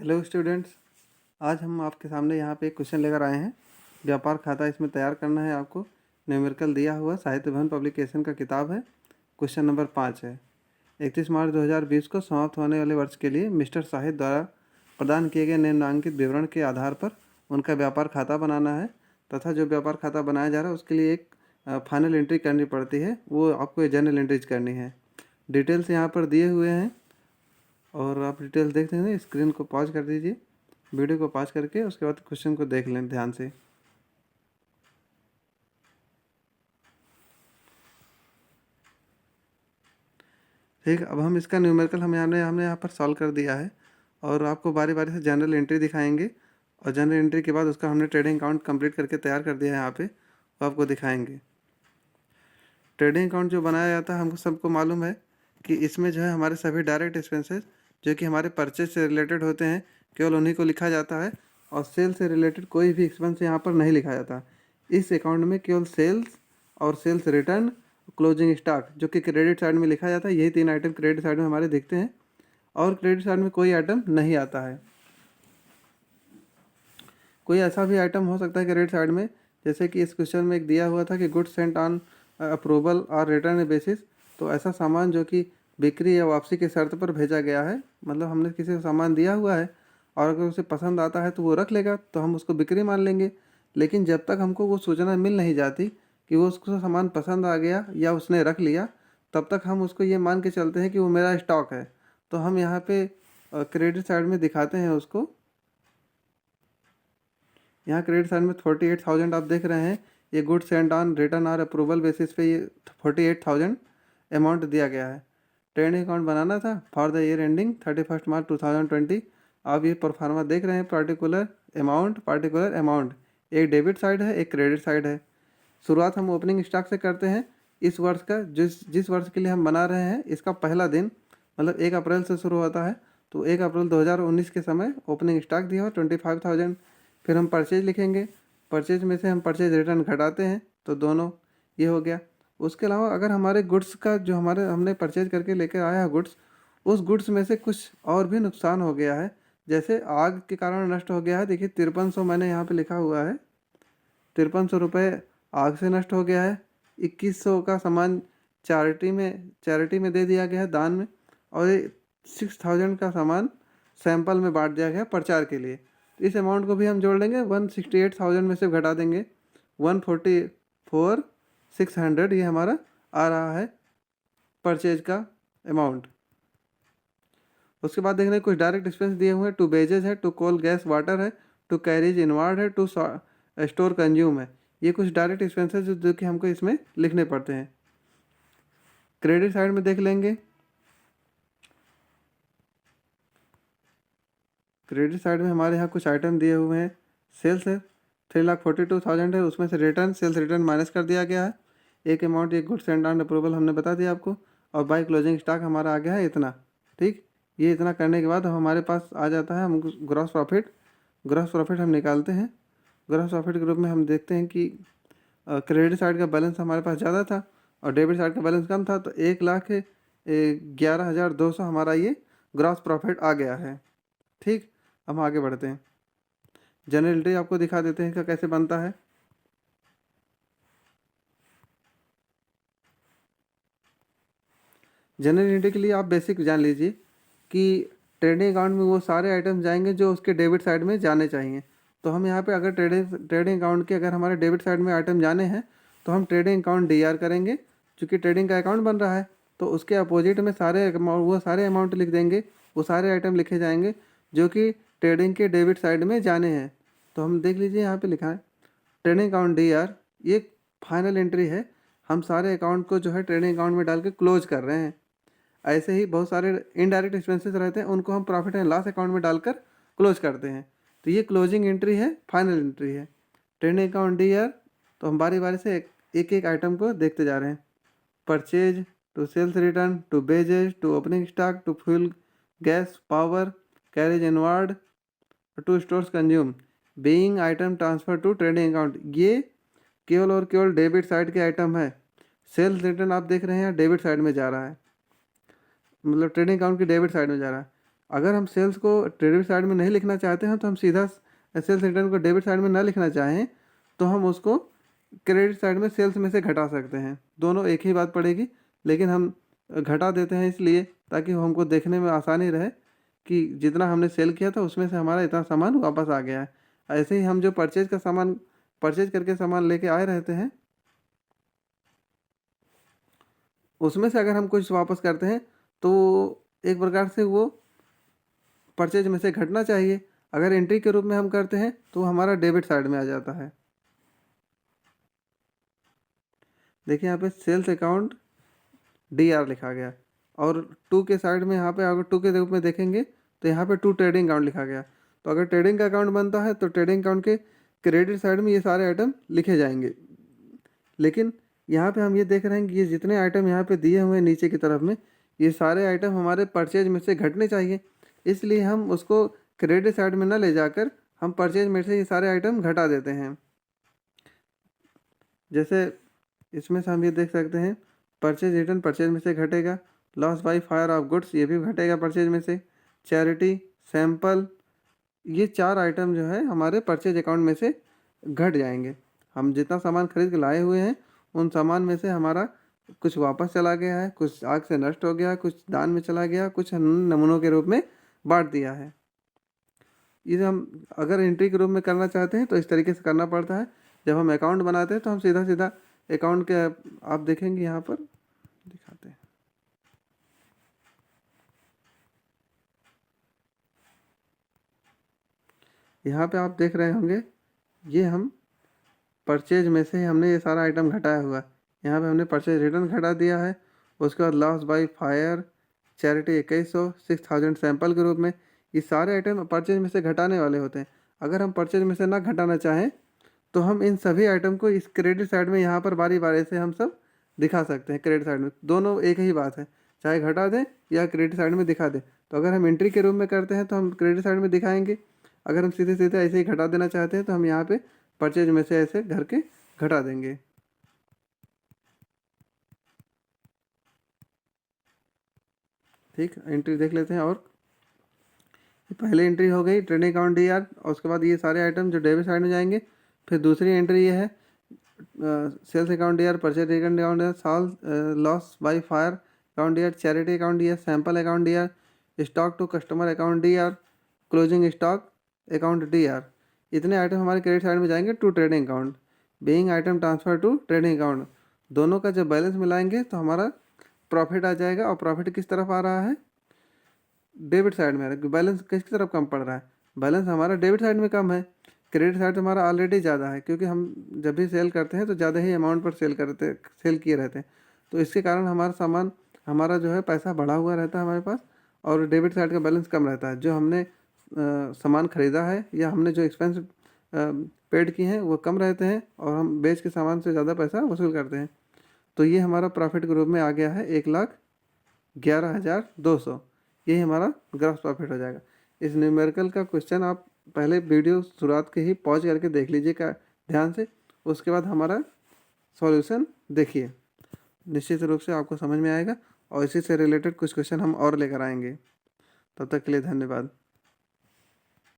Hello students. आज हम आपके सामने यहाँ पे एक क्वेश्चन लेकर आए हैं। व्यापार खाता इसमें तैयार करना है आपको। न्यूमेरिकल दिया हुआ साहित्य भवन पब्लिकेशन का किताब है। क्वेश्चन नंबर 5 है। 31 मार्च 2020 को समाप्त होने वाले वर्ष के लिए मिस्टर साहित्य द्वारा प्रदान किए गए निम्नांकित विवरण के आधार पर उनका व्यापार खाता बनाना है तथा जो व्यापार खाता बनाया जा रहा है उसके लिए एक फाइनल एंट्री करनी पड़ती है, वो आपको जनरल एंट्रीज करनी है। डिटेल्स यहाँ पर दिए हुए हैं और आप डिटेल्स देख लें। स्क्रीन को पॉज कर दीजिए, वीडियो को पॉज करके उसके बाद क्वेश्चन को देख लें ध्यान से। ठीक, अब हम इसका न्यूमेरिकल हमने यहाँ पर सॉल्व कर दिया है और आपको बारी बारी से जनरल एंट्री दिखाएंगे और जनरल एंट्री के बाद उसका हमने ट्रेडिंग अकाउंट कंप्लीट करके तैयार कर दिया है यहाँ पे, वो आपको दिखाएंगे। ट्रेडिंग अकाउंट जो बनाया जाता है हमको सबको मालूम है कि इसमें जो है हमारे सभी डायरेक्ट एक्सपेंसेस जो कि हमारे परचेज से रिलेटेड होते हैं केवल उन्हीं को लिखा जाता है और सेल से रिलेटेड कोई भी एक्सपेंस यहाँ पर नहीं लिखा जाता। इस अकाउंट में केवल सेल्स और सेल्स रिटर्न, क्लोजिंग स्टॉक जो कि क्रेडिट साइड में लिखा जाता है, यही 3 आइटम क्रेडिट साइड में हमारे दिखते हैं और क्रेडिट साइड में कोई आइटम नहीं आता है। कोई ऐसा भी आइटम हो सकता है क्रेडिट साइड में, जैसे कि इस क्वेश्चन में एक दिया हुआ था कि गुड्स सेंट ऑन अप्रूवल और रिटर्न बेसिस, तो ऐसा सामान जो कि बिक्री या वापसी की शर्त पर भेजा गया है, मतलब हमने किसी को सामान दिया हुआ है और अगर उसे पसंद आता है तो वो रख लेगा तो हम उसको बिक्री मान लेंगे। लेकिन जब तक हमको वो सूचना मिल नहीं जाती कि वो उसको सामान पसंद आ गया या उसने रख लिया, तब तक हम उसको ये मान के चलते हैं कि वो मेरा स्टॉक है। तो हम यहाँ पे क्रेडिट साइड में दिखाते हैं उसको। यहाँ क्रेडिट साइड में 48,000 आप देख रहे हैं, ये गुड सेंट ऑन रिटर्न और अप्रूवल बेसिस पे ये 48,000 अमाउंट दिया गया है। ट्रेडिंग अकाउंट बनाना था फॉर द ईयर एंडिंग 31 मार्च 2020। आप ये परफॉर्मा देख रहे हैं, पार्टिकुलर अमाउंट, एक डेबिट साइड है एक क्रेडिट साइड है। शुरुआत हम ओपनिंग स्टॉक से करते हैं। इस वर्ष का जिस वर्ष के लिए हम बना रहे हैं इसका पहला दिन मतलब 1 अप्रैल से शुरू होता है, तो 1 अप्रैल 2019 के समय ओपनिंग स्टॉक दिया हुआ 25,000। फिर हम परचेज लिखेंगे, परचेज में से हम परचेज रिटर्न घटाते हैं तो दोनों ये हो गया। उसके अलावा अगर हमारे गुड्स का जो हमने परचेज करके लेकर आया है गुड्स, उस गुड्स में से कुछ और भी नुकसान हो गया है, जैसे आग के कारण नष्ट हो गया है। देखिए 5300 मैंने यहाँ पे लिखा हुआ है, 5300 रुपये आग से नष्ट हो गया है। 2100 का सामान चैरिटी में दे दिया गया है, दान में, और 6000 का सामान सैंपल में बांट दिया गया प्रचार के लिए। इस अमाउंट को भी हम जोड़ लेंगे, 168,000 में से घटा देंगे 144,600, ये हमारा आ रहा है परचेज का अमाउंट। उसके बाद देख रहे हैं कुछ डायरेक्ट एक्सपेंस दिए हुए हैं, टू बेजेज है, टू कोल गैस वाटर है, टू कैरेज इनवार्ड है, टू स्टोर कंज्यूम है। ये कुछ डायरेक्ट एक्सपेंसेस जो कि हमको इसमें लिखने पड़ते हैं। क्रेडिट साइड में देख लेंगे, क्रेडिट साइड में हमारे यहाँ कुछ आइटम दिए हुए हैं। सेल्स है 3,42,000 है, उसमें से रिटर्न सेल्स रिटर्न माइनस कर दिया गया है। एक अमाउंट एक गुड सेंट ऑन अप्रूवल हमने बता दिया आपको, और बाई क्लोजिंग स्टॉक हमारा आ गया है इतना। ठीक, ये इतना करने के बाद हमारे पास आ जाता है हम ग्रॉस प्रॉफिट हम निकालते हैं। ग्रॉस प्रॉफिट के रूप में हम देखते हैं कि क्रेडिट साइड का बैलेंस हमारे पास ज़्यादा था और डेबिट साइड का बैलेंस कम था, तो 1,11,200 हमारा ये ग्रॉस प्रॉफिट आ गया है। ठीक, हम आगे बढ़ते हैं। जनरल एंट्री आपको दिखा देते हैं कि कैसे बनता है। जनरल एंट्री के लिए आप बेसिक जान लीजिए कि ट्रेडिंग अकाउंट में वो सारे आइटम जाएंगे जो उसके डेबिट साइड में जाने चाहिए। तो हम यहाँ पे अगर ट्रेडिंग अकाउंट के अगर हमारे डेबिट साइड में आइटम जाने हैं तो हम ट्रेडिंग अकाउंट DR करेंगे, क्योंकि ट्रेडिंग का अकाउंट बन रहा है तो उसके अपोजिट में वो सारे अमाउंट लिख देंगे, वो सारे आइटम लिखे जाएंगे जो कि ट्रेडिंग के डेबिट साइड में जाने हैं। तो हम देख लीजिए यहाँ पे लिखा है ट्रेडिंग अकाउंट DR, ये फाइनल एंट्री है। हम सारे अकाउंट को जो है ट्रेडिंग अकाउंट में डाल के क्लोज कर रहे हैं। ऐसे ही बहुत सारे इनडायरेक्ट एक्सपेंसेस रहते हैं, उनको हम प्रॉफिट एंड लॉस अकाउंट में डालकर क्लोज करते हैं। तो ये क्लोजिंग एंट्री है, फाइनल एंट्री है ट्रेडिंग अकाउंट DR। तो हम बारी बारी से एक एक आइटम को देखते जा रहे हैं। Purchase, to sales return, to wages, to opening stock, to fuel gas power, carriage inward, to stores consume, being item transfer to trading account. ये केवल और केवल डेबिट साइड के आइटम है। सेल्स रिटर्न आप देख रहे हैं डेबिट साइड में जा रहा है, मतलब ट्रेडिंग अकाउंट की डेबिट साइड में जा रहा है। अगर हम सेल्स को क्रेडिट साइड में नहीं लिखना चाहते हैं तो हम सीधा सेल्स रिटर्न को डेबिट साइड में ना लिखना चाहें तो हम उसको क्रेडिट साइड में सेल्स में से घटा सकते हैं। दोनों एक ही बात पड़ेगी, लेकिन हम घटा देते हैं इसलिए ताकि हमको देखने में आसानी रहे कि जितना हमने सेल किया था उसमें से हमारा इतना सामान वापस आ गया है। ऐसे ही हम जो परचेज करके सामान लेके आए रहते हैं उसमें से अगर हम कुछ वापस करते हैं तो एक प्रकार से वो परचेज में से घटना चाहिए। अगर एंट्री के रूप में हम करते हैं तो हमारा डेबिट साइड में आ जाता है। देखिए यहाँ पे सेल्स अकाउंट DR लिखा गया और टू के साइड में यहाँ पे अगर टू के रूप में देखेंगे तो यहाँ पे टू ट्रेडिंग अकाउंट लिखा गया। तो अगर ट्रेडिंग का अकाउंट बनता है तो ट्रेडिंग अकाउंट के क्रेडिट साइड में ये सारे आइटम लिखे जाएंगे। लेकिन यहाँ पे हम ये देख रहे हैं कि ये जितने आइटम यहाँ पे दिए हुए हैं नीचे की तरफ में, ये सारे आइटम हमारे परचेज में से घटने चाहिए। इसलिए हम उसको क्रेडिट साइड में ना ले जाकर हम परचेज में से ये सारे आइटम घटा देते हैं। जैसे इसमें से हम ये देख सकते हैं परचेज रिटर्न परचेज में से घटेगा, loss by fire of goods ये भी घटेगा परचेज में से, चैरिटी, सैंपल, ये 4 आइटम जो है हमारे परचेज अकाउंट में से घट जाएंगे। हम जितना सामान खरीद के लाए हुए हैं उन सामान में से हमारा कुछ वापस चला गया है, कुछ आग से नष्ट हो गया, कुछ दान में चला गया, कुछ नमूनों के रूप में बांट दिया है। ये हम अगर एंट्री के रूप में करना चाहते हैं तो इस तरीके से करना पड़ता है। जब हम अकाउंट बनाते हैं तो हम सीधा सीधा अकाउंट के आप देखेंगे यहाँ पर दिखाते हैं। यहाँ पे आप देख रहे होंगे ये हम परचेज में से हमने ये सारा आइटम घटाया हुआ। यहाँ पे हमने परचेज रिटर्न घटा दिया है, उसके बाद loss by fire, charity 2100, 6000 sample के रूप में, ये सारे आइटम परचेज में से घटाने वाले होते हैं। अगर हम परचेज में से ना घटाना चाहें तो हम इन सभी आइटम को इस क्रेडिट साइड में यहाँ पर बारी बारी से हम सब दिखा सकते हैं। क्रेडिट साइड में दोनों एक ही बात है, चाहे घटा दें या क्रेडिट साइड में दिखा दें। तो अगर हम एंट्री के रूप में करते हैं तो हम क्रेडिट साइड में दिखाएंगे, अगर हम सीधे सीधे ऐसे ही घटा देना चाहते हैं तो हम यहाँ पे परचेज में से ऐसे घर के घटा देंगे। ठीक, एंट्री देख लेते हैं। और पहले एंट्री हो गई ट्रेडिंग अकाउंट DR और उसके बाद ये सारे आइटम जो डेबिट साइड में जाएंगे। फिर दूसरी एंट्री ये है sales account DR, purchase account DR, साल loss by fire account DR, charity account DR, sample account DR, stock to customer account DR, closing stock account DR। इतने आइटम हमारे क्रेडिट साइड में जाएंगे to trading account, being item transfer to trading account. दोनों का जब balance मिलाएंगे तो हमारा प्रॉफिट आ जाएगा। और प्रॉफिट किस तरफ आ रहा है? डेबिट साइड में आ रहा है। बैलेंस किसकी तरफ कम पड़ रहा है? बैलेंस हमारा डेबिट साइड में कम है, क्रेडिट साइड हमारा ऑलरेडी ज़्यादा है, क्योंकि हम जब भी सेल करते हैं तो ज़्यादा ही अमाउंट पर सेल किए रहते हैं। तो इसके कारण हमारा सामान हमारा जो है पैसा बढ़ा हुआ रहता है हमारे पास, और डेबिट साइड का बैलेंस कम रहता है। जो हमने सामान ख़रीदा है या हमने जो एक्सपेंस पेड किए हैं वो कम रहते हैं और हम बेच के सामान से ज़्यादा पैसा वसूल करते हैं। तो ये हमारा प्रॉफिट के रूप में आ गया है 1,11,200। यही हमारा ग्रॉस प्रॉफिट हो जाएगा। इस न्यूमेरिकल का क्वेश्चन आप पहले वीडियो शुरुआत के ही पॉज करके देख लीजिएगा ध्यान से, उसके बाद हमारा सॉल्यूशन देखिए, निश्चित रूप से आपको समझ में आएगा और इसी से रिलेटेड कुछ क्वेश्चन हम और लेकर आएंगे। तब तक के लिए धन्यवाद।